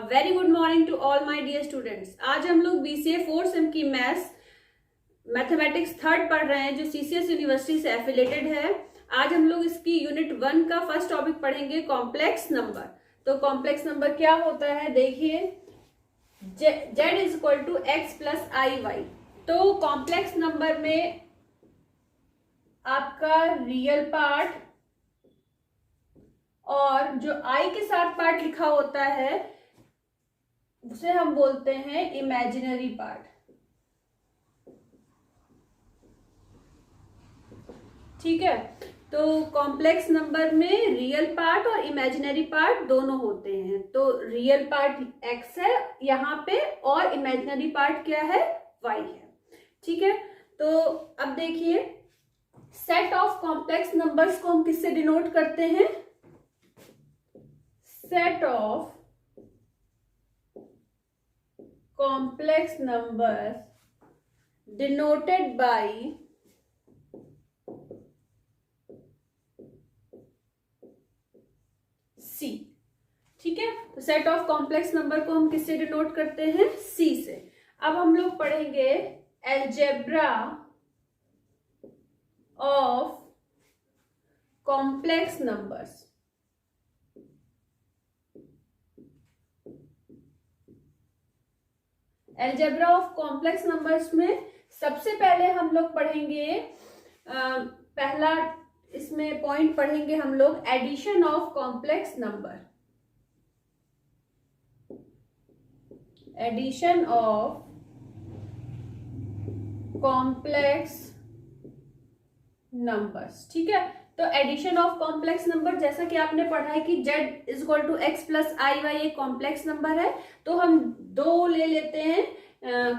Very good morning to all my dear students. आज हम लोग बीसीए 4th सेम की मैथमेटिक्स थर्ड पढ़ रहे हैं जो सीसीएस यूनिवर्सिटी से एफिलेटेड है। आज हम लोग इसकी यूनिट 1 का फर्स्ट टॉपिक पढ़ेंगे, कॉम्प्लेक्स नंबर। तो कॉम्प्लेक्स नंबर क्या होता है, देखिए z is equal to x plus i y. तो कॉम्प्लेक्स नंबर में आपका रियल पार्ट और जो आई के साथ पार्ट लिखा होता है उसे हम बोलते हैं इमेजिनरी पार्ट। ठीक है, तो कॉम्प्लेक्स नंबर में रियल पार्ट और इमेजिनरी पार्ट दोनों होते हैं। तो रियल पार्ट x है यहाँ पे और इमेजिनरी पार्ट क्या है, y है। ठीक है, तो अब देखिए सेट ऑफ कॉम्प्लेक्स नंबर्स को हम किससे डिनोट करते हैं, set of complex numbers denoted by C। ठीक है, तो सेट ऑफ कॉम्प्लेक्स नंबर को हम किससे डिनोट करते हैं, C से। अब हम लोग पढ़ेंगे algebra of complex numbers. Algebra of complex numbers में सबसे पहले हम लोग पढ़ेंगे पहला इसमें पॉइंट पढ़ेंगे हम लोग addition of complex number. Addition of complex numbers. ठीक है, तो एडिशन ऑफ कॉम्प्लेक्स नंबर जैसा कि आपने पढ़ा है कि z is equal to x plus i y एक कॉम्प्लेक्स नंबर है। तो हम दो ले लेते हैं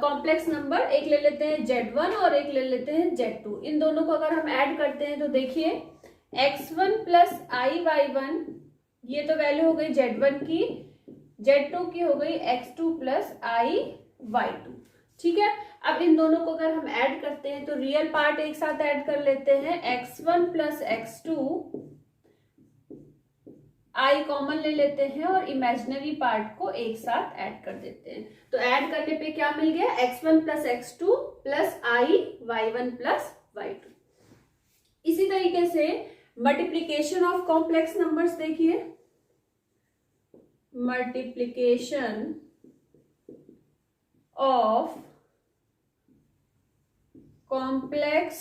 कॉम्प्लेक्स नंबर, एक ले लेते हैं z1 और एक ले लेते हैं z2। इन दोनों को अगर हम ऐड करते हैं तो देखिए x1 plus i y one, ये तो वैल्यू हो गई z1 की, z2 की हो गई x2 plus i y to. ठीक है, अब इन दोनों को अगर हम ऐड करते हैं तो रियल पार्ट एक साथ ऐड कर लेते हैं, x1 प्लस x2, आई कॉमन ले लेते हैं और इमेजिनरी पार्ट को एक साथ ऐड कर देते हैं। तो ऐड करने पे क्या मिल गया, x1 प्लस x2 प्लस आई y1 प्लस y2। इसी तरीके से मल्टीप्लीकेशन ऑफ कॉम्प्लेक्स नंबर्स देखिए, मल्टीप्लीकेशन ऑफ कॉम्प्लेक्स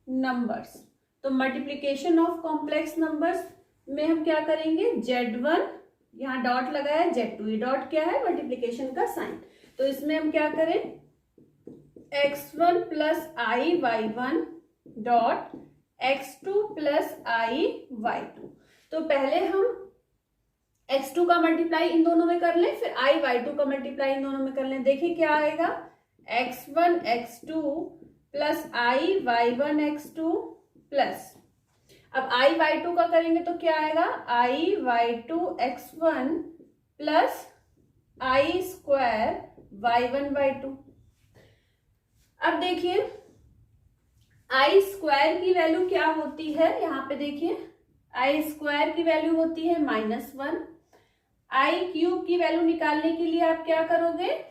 नंबर्स। तो मल्टीप्लीकेशन ऑफ कॉम्प्लेक्स नंबर्स में हम क्या करेंगे, z1 यहाँ डॉट लगाया, z2, ये डॉट क्या है, मल्टीप्लीकेशन का साइन। तो इसमें हम क्या करें, x1 plus i y one dot x2 plus i y two. तो पहले हम x2 का मल्टीप्लाई इन दोनों में कर लें, फिर आई वाई टू का मल्टीप्लाई इन दोनों में कर लें। देखिए क्या आएगा, x1 x2 प्लस आई y1 x2 प्लस, अब आई y2 का करेंगे तो क्या आएगा, आई y2 x1 प्लस आई स्क्वायर y1 y2। अब देखिए आई स्क्वायर की वैल्यू क्या होती है, यहाँ पे देखिए आई स्क्वायर की वैल्यू होती है -1। आई क्यूब की वैल्यू निकालने के लिए आप क्या करोगे,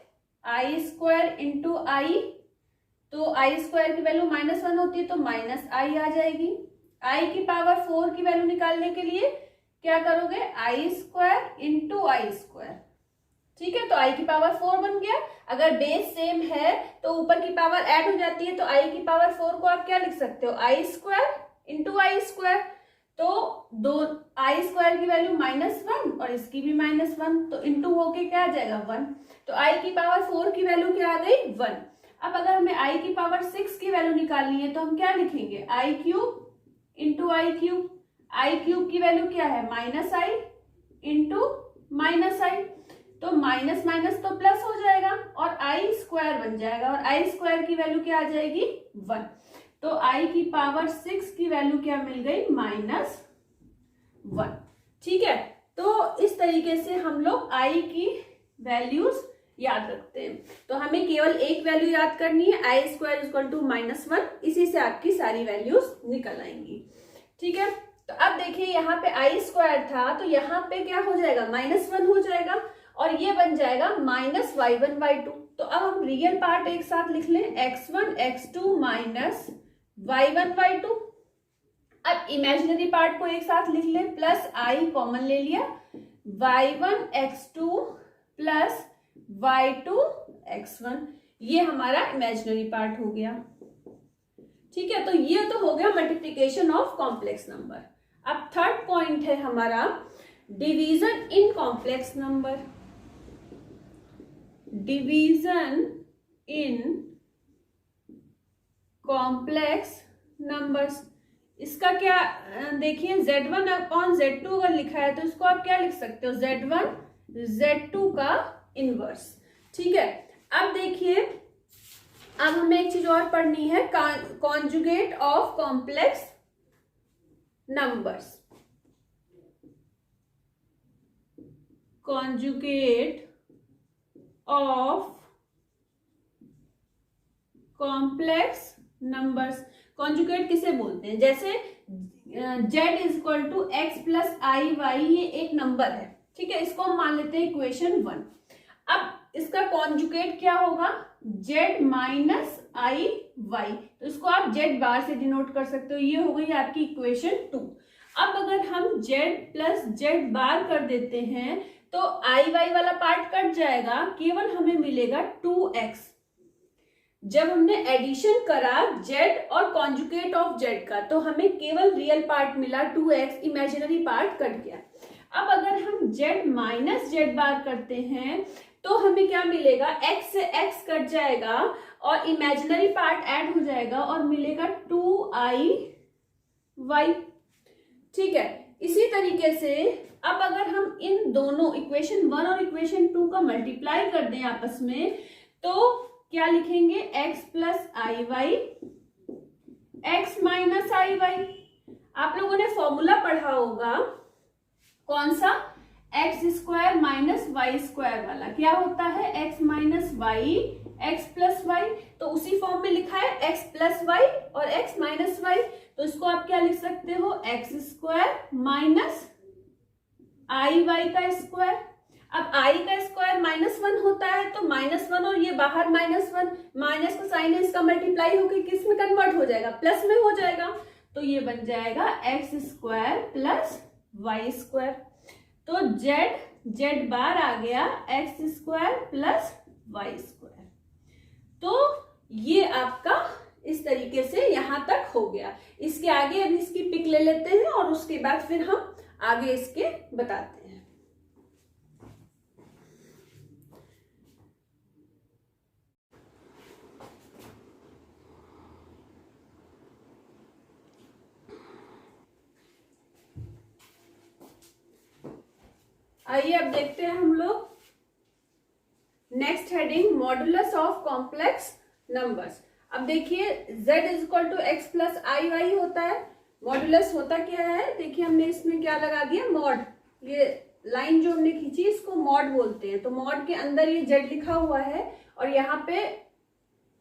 आई स्क्वायर इंटू आई, तो आई स्क्वायर की वैल्यू -1 होती है तो माइनस आई आ जाएगी। आई की पावर 4 की वैल्यू निकालने के लिए क्या करोगे, आई स्क्वायर इंटू आई स्क्वायर। ठीक है, तो आई की पावर 4 बन गया। अगर बेस सेम है तो ऊपर की पावर ऐड हो जाती है, तो आई की पावर 4 को आप क्या लिख सकते हो, आई स्क्वायर इंटू आई स्क्वायर। तो दो आई स्क्वायर की वैल्यू -1 और इसकी भी -1, तो इंटू होके क्या आ जाएगा 1। तो आई की पावर 4 की वैल्यू क्या आ गई, 1। अब अगर हमें आई की पावर 6 की वैल्यू निकालनी है तो हम क्या लिखेंगे, आई क्यूब इंटू आई क्यूब। आई क्यूब की वैल्यू क्या है, -i इंटू -i, तो माइनस माइनस तो प्लस हो जाएगा और आई स्क्वायर बन जाएगा, और आई स्क्वायर की वैल्यू क्या आ जाएगी, 1। तो आई की पावर 6 की वैल्यू क्या मिल गई, -1। ठीक है, तो इस तरीके से हम लोग आई की वैल्यूज याद रखते हैं। तो हमें केवल एक वैल्यू याद करनी है, आई स्क्वायर इक्वल टू -1, इसी से आपकी सारी वैल्यूज निकल आएंगी। ठीक है, तो अब देखिए यहाँ पे आई स्क्वायर था, तो यहाँ पे क्या हो जाएगा, -1 हो जाएगा, और ये बन जाएगा -y1 y2। तो अब हम रियल पार्ट एक साथ लिख लें, x1 x2 minus y1 y2। अब इमेजिनरी पार्ट को एक साथ लिख लें, प्लस आई कॉमन ले लिया, y1 x2 plus y2 x1, ये हमारा इमेजिनरी पार्ट हो गया। ठीक है, तो ये तो हो गया मल्टीप्लीकेशन ऑफ कॉम्प्लेक्स नंबर। अब थर्ड पॉइंट है हमारा division in complex number. Division in complex numbers, इसका क्या देखिए, Z1 अपॉन Z2 अगर लिखा है तो इसको आप क्या लिख सकते हो, Z1 Z2 का इनवर्स। ठीक है, अब देखिए, अब हमें एक चीज और पढ़नी है, conjugate of complex numbers. Conjugate of complex numbers, conjugate किसे बोलते हैं, जैसे z is equal to x plus i y, ये एक नंबर है। ठीक है, इसको हम मान लेते हैं इक्वेशन 1। अब इसका कॉन्जुगेट क्या होगा, z माइनस आई वाई, तो इसको आप z बार से डिनोट कर सकते हो, ये हो गई आपकी इक्वेशन 2। अब अगर हम z प्लस z बार कर देते हैं तो आई वाई वाला पार्ट कट जाएगा, केवल हमें मिलेगा 2x। जब हमने एडिशन करा z और कॉन्जुगेट ऑफ z का, तो हमें केवल रियल पार्ट मिला 2x, इमेजिनरी पार्ट कट गया। अब अगर हम z माइनस z बार करते हैं तो हमें क्या मिलेगा, x से x कट जाएगा और इमेजिनरी पार्ट ऐड हो जाएगा और मिलेगा 2iy। ठीक है, इसी तरीके से अब अगर हम इन दोनों इक्वेशन 1 और इक्वेशन 2 का मल्टीप्लाई कर दें आपस में, तो क्या लिखेंगे, x plus i y, x minus i y. आप लोगों ने फॉर्मूला पढ़ा होगा, कौन सा, x square minus y square वाला, क्या होता है, x minus y x plus y. तो उसी फॉर्म में लिखा है एक्स प्लस वाई और एक्स माइनस वाई, तो इसको आप क्या लिख सकते हो, x square minus i y का स्क्वायर। अब आई का स्क्वायर -1 होता है, तो -1 और ये बाहर -1, माइनस का साइन है, इसका मल्टीप्लाई होकर किस में कन्वर्ट हो जाएगा, प्लस में हो जाएगा। तो ये बन जाएगा x square plus y square. तो z बार आ गया x square plus y square. तो ये आपका इस तरीके से यहां तक हो गया। इसके आगे अब इसकी पिक ले लेते हैं और उसके बाद फिर हम आगे इसके बताते हैं। आइए अब देखते हैं हम लोग next heading, modulus of complex numbers. अब देखिए z is equal to x plus i y होता है, मॉडुलस होता क्या है, देखिए हमने इसमें क्या लगा दिया, मॉड। ये लाइन जो हमने खींची इसको मॉड बोलते हैं। तो मॉड के अंदर ये z लिखा हुआ है और यहाँ पे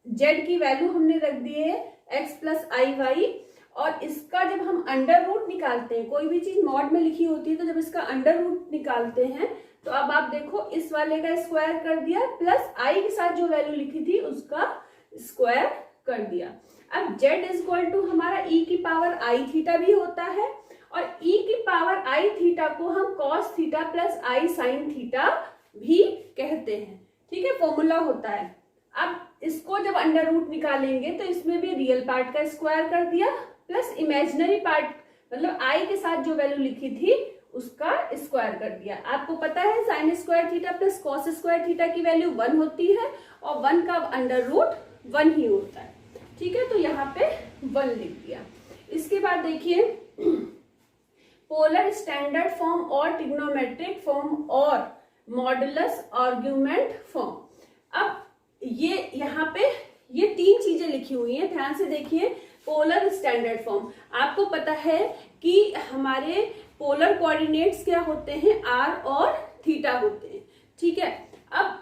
z की वैल्यू हमने रख दी है एक्स प्लस आई वाई। और इसका जब हम अंडर रूट निकालते हैं, कोई भी चीज मॉड में लिखी होती है तो जब इसका अंडर रूट निकालते हैं, तो अब आप देखो इस वाले का स्क्वायर कर दिया प्लस आई के साथ जो वैल्यू लिखी थी उसका स्क्वायर कर दिया। अब z इज इक्वल टू हमारा e की पावर आई थीटा भी होता है, और e की पावर आई थीटा को हम cos theta plus i sine theta भी कहते हैं। ठीक है, फॉर्मूला होता है। अब इसको जब अंडर रूट निकालेंगे तो इसमें भी रियल पार्ट का स्क्वायर कर दिया प्लस इमेजिनरी पार्ट, मतलब आई के साथ जो वैल्यू लिखी थी उसका स्क्वायर कर दिया। आपको पता है sine square theta plus cos square theta की वैल्यू 1 होती है और 1 का अंडर रूट 1 ही होता है। ठीक है, तो यहाँ पे 1 लिख दिया। इसके बाद देखिए पोलर स्टैंडर्ड फॉर्म और ट्रिग्नोमेट्रिक फॉर्म और मॉडुलस आर्ग्यूमेंट फॉर्म। अब ये यहाँ पे ये 3 चीजें लिखी हुई हैं, ध्यान से देखिए। पोलर स्टैंडर्ड फॉर्म, आपको पता है कि हमारे पोलर कोऑर्डिनेट्स क्या होते हैं, r और थीटा होते हैं। ठीक है, अब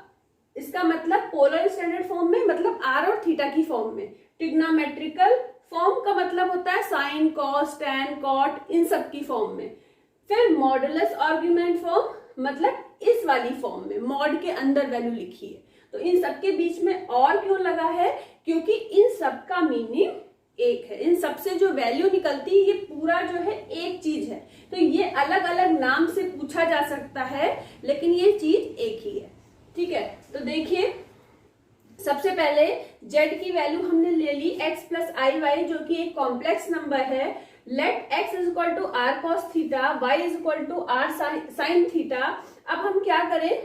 इसका मतलब पोलर स्टैंडर्ड फॉर्म में मतलब r और थीटा की फॉर्म में, ट्रिग्नोमेट्रिकल फॉर्म का मतलब होता है साइन, कॉस, टैन, कॉट, इन सब की फॉर्म में। फिर मॉडुलस आर्ग्यूमेंट फॉर्म मतलब इस वाली फॉर्म में मॉड के अंदर वैल्यू लिखी है। तो इन सब के बीच में और क्यों लगा है, क्योंकि इन सब का मीनिंग एक है। इन सब से जो वैल्यू निकलती है ये पूरा जो है एक चीज है। तो ये अलग अलग नाम से पूछा जा सकता है लेकिन ये चीज एक ही है। ठीक है, तो देखिए सबसे पहले z की वैल्यू हमने ले ली x प्लस आई वाई, जो कि एक कॉम्प्लेक्स नंबर है। Let x is equal to r cos theta, y is equal to r sine theta. अब हम क्या करें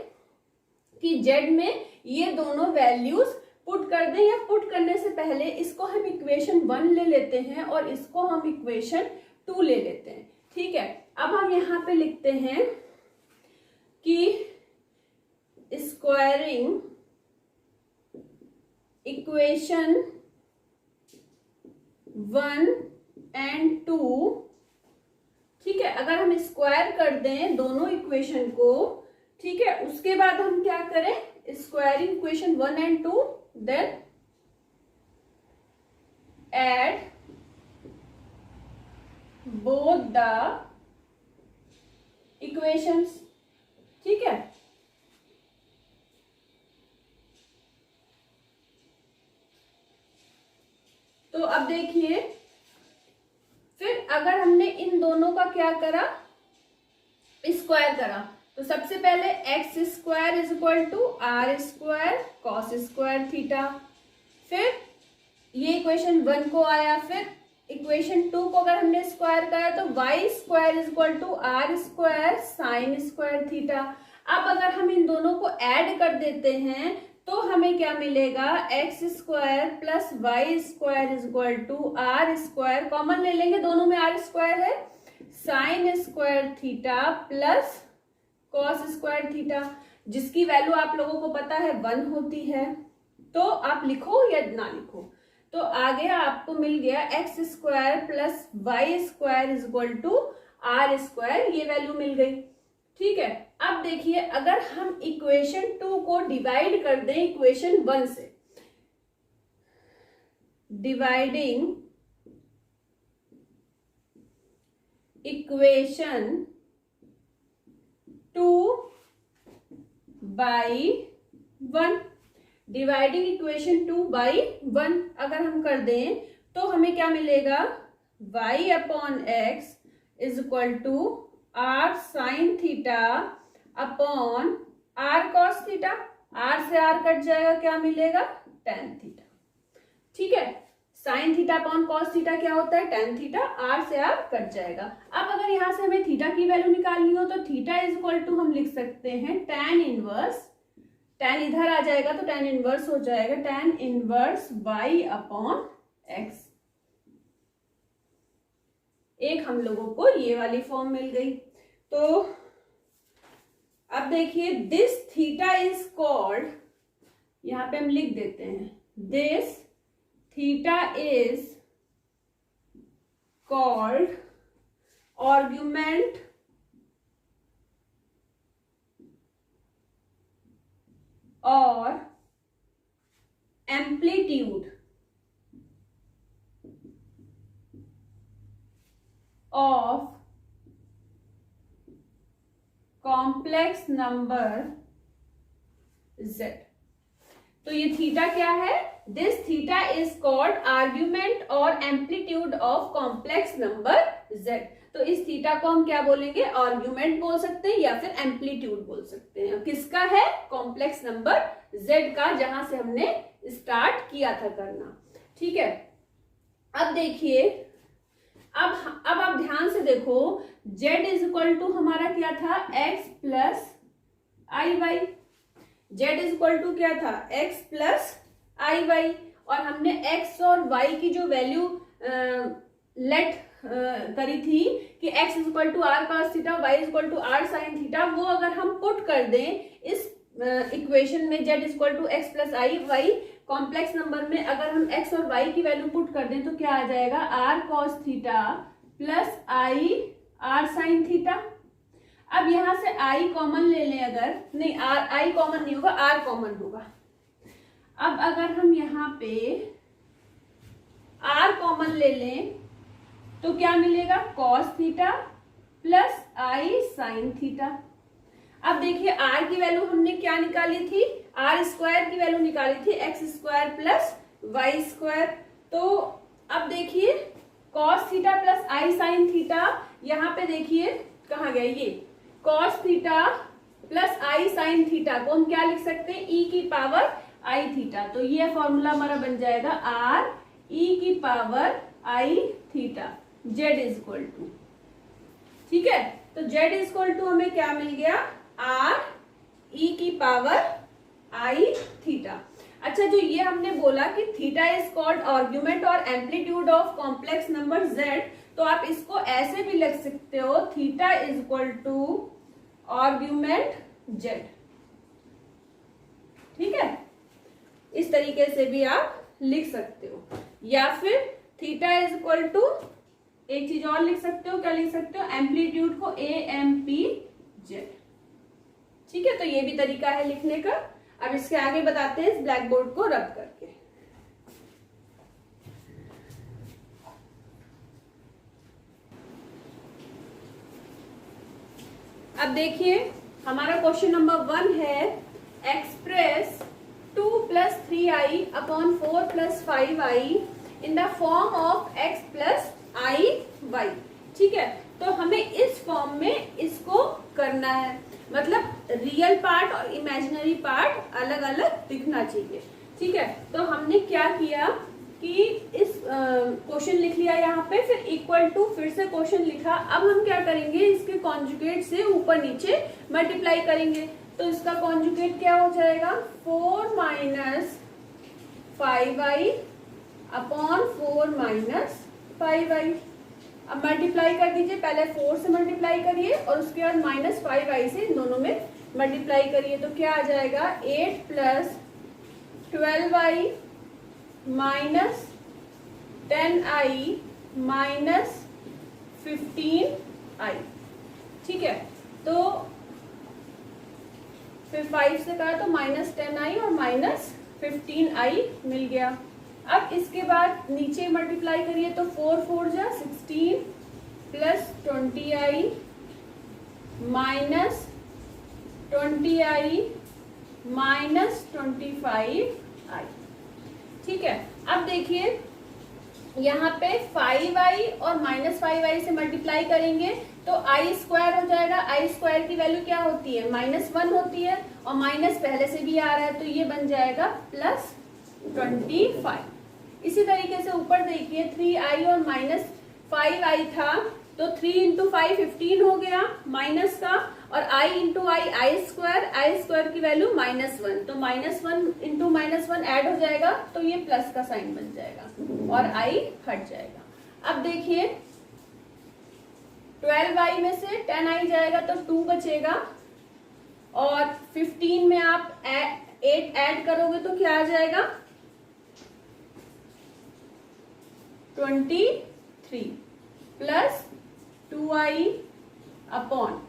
कि z में ये दोनों वैल्यूज पुट कर दें, या पुट करने से पहले इसको हम इक्वेशन 1 ले लेते हैं और इसको हम इक्वेशन 2 ले लेते हैं। ठीक है, अब हम यहाँ पे लिखते हैं कि स्क्वायरिंग इक्वेशन 1 एंड 2। ठीक है, अगर हम स्क्वायर कर दें दोनों इक्वेशन को, ठीक है, उसके बाद हम क्या करें, squaring equation 1 and 2, then add both the equations. ठीक है, तो अब देखिए फिर अगर हमने इन दोनों का क्या करा, स्क्वायर करा, तो सबसे पहले x square is equal to r square cos square theta. फिर ये इक्वेशन 1 को आया, फिर इक्वेशन 2 को अगर हमने स्क्वायर करा तो y square is equal to r square sine square theta. अब अगर हम इन दोनों को ऐड कर देते हैं तो हमें क्या मिलेगा, x square plus y square is equal to r square, common ले लेंगे, दोनों में आर स्क्वायर है, sine square theta plus cos square theta, जिसकी वैल्यू आप लोगों को पता है 1 होती है। तो आप लिखो या ना लिखो, तो आगे आपको मिल गया x square plus y square is equal to r square, ये वैल्यू मिल गई। ठीक है, अब देखिए अगर हम इक्वेशन 2 को डिवाइड कर दें इक्वेशन 1 से, dividing equation 2 by 1, dividing equation 2 by 1 अगर हम कर दें तो हमें क्या मिलेगा, y upon x is equal to r sine theta upon r cos theta, r से आर कट जाएगा, क्या मिलेगा, टेन थीटा। ठीक है, sine theta upon cos theta क्या होता है, टेन थीटा, आर से आर कट जाएगा। अब अगर यहां से हमें थीटा की वैल्यू निकालनी हो तो थीटा इज इक्वल टू हम लिख सकते हैं टेन इनवर्स, टेन इधर आ जाएगा तो टेन इनवर्स हो जाएगा, tan inverse y upon x. एक हम लोगों को ये वाली फॉर्म मिल गई। तो अब देखिए दिस थीटा इज कॉल्ड, यहां पे हम लिख देते हैं, this theta is called argument और amplitude of complex number z। तो ये थीटा क्या है, this theta is called argument और amplitude of complex number z। तो इस थीटा को हम क्या बोलेंगे, आर्ग्यूमेंट बोल सकते हैं या फिर एम्पलीट्यूड बोल सकते हैं। किसका है, कॉम्प्लेक्स नंबर z का, जहां से हमने स्टार्ट किया था करना। ठीक है, अब देखिए अब आप ध्यान से देखो, z इज इक्वल टू हमारा क्या था, x plus i y, z is equal to क्या था, x प्लस आई वाई, और हमने x और y की जो वैल्यू लेट करी थी कि x is equal to r cos theta, y is equal to r sine theta, वो अगर हम पुट कर दें इस इक्वेशन में z is equal to x plus i y, complex number में अगर हम x और y की वैल्यू पुट कर दें तो क्या आ जाएगा, r cos theta plus i r sin theta. अब यहां से i कॉमन ले लें, अगर नहीं i कॉमन नहीं होगा, r कॉमन होगा। अब अगर हम यहाँ पे आर कॉमन ले लें तो क्या मिलेगा, cos theta plus i sine theta. अब देखिए आर की वैल्यू हमने क्या निकाली थी, आर स्क्वायर की वैल्यू निकाली थी x square plus y square. तो अब देखिए cos theta plus i sine theta, यहाँ पे देखिए कहाँ गया ये, cos theta plus i sine theta को हम क्या लिख सकते हैं, ई की पावर आई थीटा। तो ये फॉर्मूला हमारा बन जाएगा आर ई की power i theta, z is equal to, ठीक है। तो जेड इज इक्वल टू हमें क्या मिल गया, आर ई की पावर आई थीटा। अच्छा, जो ये हमने बोला कि थीटा इज कॉल्ड आर्ग्यूमेंट और amplitude of complex number z, तो आप इसको ऐसे भी लिख सकते हो, theta is equal to argument z, ठीक है। इस तरीके से भी आप लिख सकते हो, या फिर थीटा इज इक्वल टू, एक चीज और लिख सकते हो, क्या लिख सकते हो, एम्पलीट्यूड को ए एम पी जेड, ठीक है। तो ये भी तरीका है लिखने का। अब इसके आगे बताते हैं इस ब्लैक बोर्ड को रब करके। अब देखिए हमारा क्वेश्चन नंबर 1 है, express 2 + 3i upon 4 + 5i in the form of x + i y, ठीक है। तो हमें इस फॉर्म में इसको करना है, मतलब रियल पार्ट और इमेजिनरी पार्ट अलग अलग दिखना चाहिए, ठीक है। तो हमने क्या किया कि इस क्वेश्चन लिख लिया यहाँ पे, फिर इक्वल टू फिर से क्वेश्चन लिखा। अब हम क्या करेंगे, इसके कॉन्जुगेट से ऊपर नीचे मल्टीप्लाई करेंगे। तो इसका कॉन्जुगेट क्या हो जाएगा, 4 - 5i अपॉन 4 - 5i। अब मल्टीप्लाई कर दीजिए, पहले 4 से मल्टीप्लाई करिए और उसके बाद -5i से इन दोनों में मल्टीप्लाई करिए। तो क्या आ जाएगा, 8 + 12i - 10i - 15i, ठीक है। तो फिर 5 से कहा तो -10i और -15i मिल गया। अब इसके बाद नीचे मल्टीप्लाई करिए तो 4 × 4 = 16 + 20i - 20i - 25i, ठीक है। अब देखिए यहाँ पे 5i और -5i से मल्टीप्लाई करेंगे तो i स्क्वायर हो जाएगा। i स्क्वायर की वैल्यू क्या होती है, -1 होती है, और माइनस पहले से भी आ रहा है, तो ये बन जाएगा +25। इसी तरीके से ऊपर देखिए 3i और -5i था, तो 3 × 5 15 हो गया माइनस का, और i × i स्क्वायर की वैल्यू -1, तो -1 × -1 ऐड हो जाएगा, तो ये प्लस का साइन बन जाएगा और i हट जाएगा। अब देखिए 12i में से 10i जाएगा तो 2 बचेगा, और 15 में आप 8 ऐड करोगे तो क्या आ जाएगा, 23 प्लस 2i अपॉन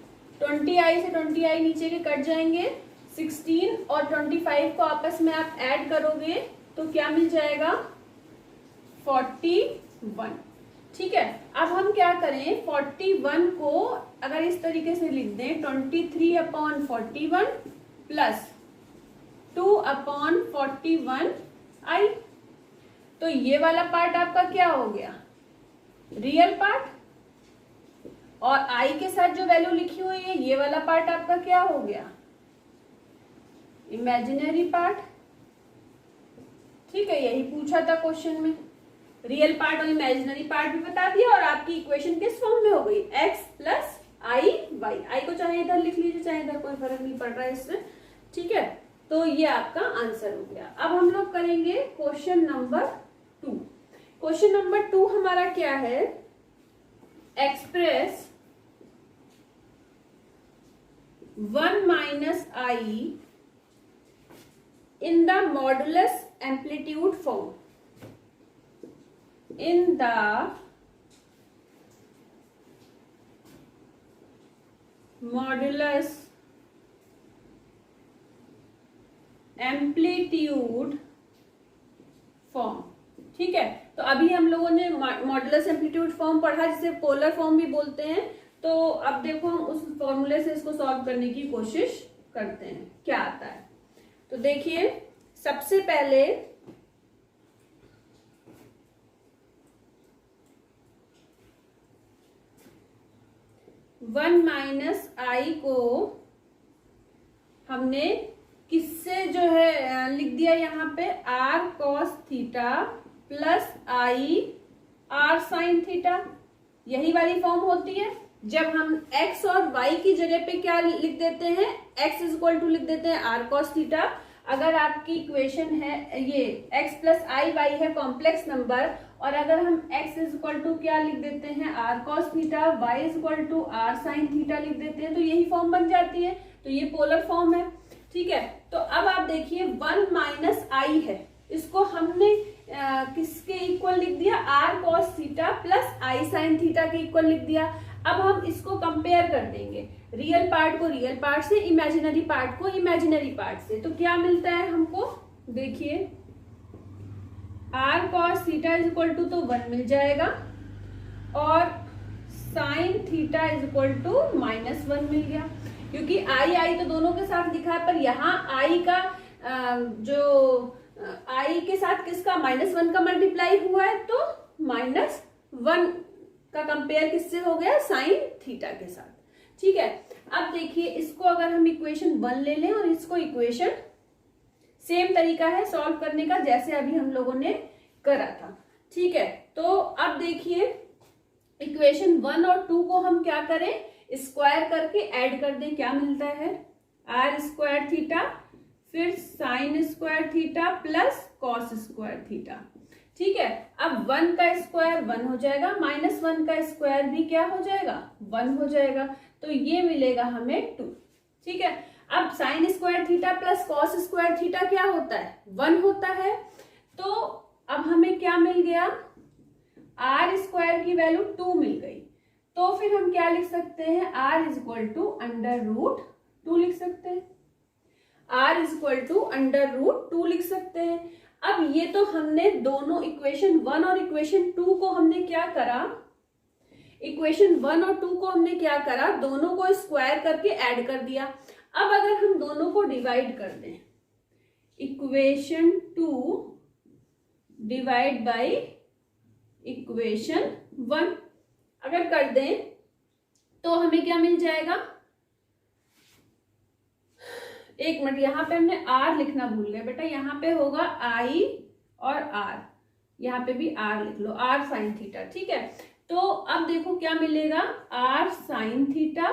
20i से 20i नीचे के कट जाएंगे, 16 और 25 को आपस में आप ऐड करोगे तो क्या मिल जाएगा, 41, ठीक है। अब हम क्या करें, 41 को अगर इस तरीके से लिख दें, 23/41 प्लस 2/41i, तो ये वाला पार्ट आपका क्या हो गया, रियल पार्ट, और i के साथ जो वैल्यू लिखी हुई है ये वाला पार्ट आपका क्या हो गया, इमेजिनरी पार्ट, ठीक है। यही पूछा था क्वेश्चन में, रियल पार्ट और इमेजिनरी पार्ट भी बता दिया, और आपकी इक्वेशन किस फॉर्म में हो गई, x + i y। i को चाहे इधर लिख लीजिए चाहे इधर, कोई फर्क नहीं पड़ रहा है इससे, ठीक है। तो ये आपका आंसर हो गया। अब हम लोग करेंगे क्वेश्चन नंबर 2। क्वेश्चन नंबर 2 हमारा क्या है, express 1 - i in the modulus amplitude form, in the modulus amplitude form, ठीक है। तो अभी हम लोगों ने मॉडुलस एम्पलीट्यूड फॉर्म पढ़ा, जिसे पोलर फॉर्म भी बोलते हैं। तो अब देखो हम उस फॉर्मूले से इसको सॉल्व करने की कोशिश करते हैं क्या आता है। तो देखिए सबसे पहले वन माइनस आई को हमने किससे जो है लिख दिया यहाँ पे, r cos theta plus i r sine theta. यही वाली फॉर्म होती है जब हम x और y की जगह पे क्या लिख देते हैं, x इज इक्वल टू लिख देते हैं आर कॉस थीटा। अगर आपकी इक्वेशन है ये x प्लस आई वाई है कॉम्प्लेक्स नंबर, और अगर हम x इज इक्वल टू क्या लिख देते हैं r cos theta, y is equal to r sine theta लिख देते हैं, तो यही फॉर्म बन जाती है। तो ये पोलर फॉर्म है, ठीक है। तो अब आप देखिए वन माइनस आई है, इसको हमने किसके इक्वल लिख दिया, r cos theta plus i sine theta के इक्वल लिख दिया। अब हम इसको कंपेयर कर देंगे, रियल पार्ट को रियल पार्ट से, इमेजिनरी पार्ट को इमेजिनरी पार्ट से। तो क्या मिलता है हमको, देखिए r cos theta is equal to तो 1 मिल जाएगा, और sine theta is equal to -1 मिल गया, क्योंकि आई तो दोनों के साथ लिखा है, पर यहाँ आई का जो आई के साथ किसका -1 का मल्टीप्लाई हुआ है, तो -1 का कंपेयर किससे हो गया, साइन थीटा के साथ, ठीक है। अब देखिए इसको अगर हम इक्वेशन 1 ले लें और इसको इक्वेशन, सेम तरीका है सॉल्व करने का जैसे अभी हम लोगों ने करा था, ठीक है। तो अब देखिए इक्वेशन 1 और 2 को हम क्या करें, स्क्वायर करके ऐड कर दें, क्या मिलता है, आर स्क्वायर थीटा फिर sign square theta plus cos square theta, ठीक है। अब 1 का स्क्वायर 1 हो जाएगा, -1 का स्क्वायर भी क्या हो जाएगा, 1 हो जाएगा, तो ये मिलेगा हमें 2, ठीक है। अब sign square theta plus cos square theta क्या होता है, 1 होता है। तो अब हमें क्या मिल गया, आर स्क्वायर की वैल्यू 2 मिल गई, तो फिर हम क्या लिख सकते हैं, आर इज इक्वल टू √2 लिख सकते हैं, आर इज इक्वल टू √2 लिख सकते हैं। अब ये तो हमने दोनों इक्वेशन 1 और इक्वेशन 2 को हमने क्या करा, इक्वेशन 1 और 2 को हमने क्या करा, दोनों को स्क्वायर करके ऐड कर दिया। अब अगर हम दोनों को डिवाइड कर दें, इक्वेशन 2 डिवाइड बाय इक्वेशन 1 अगर कर दें तो हमें क्या मिल जाएगा, एक मिनट, यहाँ पे हमने आर लिखना भूल गए बेटा, यहाँ पे होगा आई और आर, यहाँ पे भी आर लिख लो, आर साइन थीटा, ठीक है। तो अब देखो क्या मिलेगा, r sine theta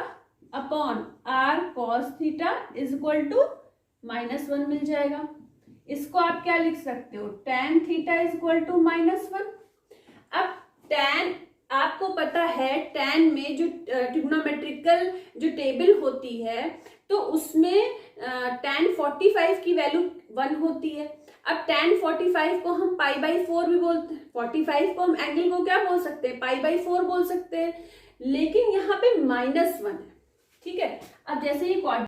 upon r cos theta is equal to -1 मिल जाएगा। इसको आप क्या लिख सकते हो, tan theta is equal to -1। अब tan आपको पता है, tan में जो ट्रिग्नोमेट्रिकल जो टेबल होती है तो उसमें tan 45 की वैल्यू 1 होती है। अब tan 45 को हम π/4 भी बोलते हैं, 45 को हम एंगल को क्या बोल सकते हैं, π/4 बोल सकते हैं, लेकिन यहाँ पे -1 है, ठीक है। अब जैसे ये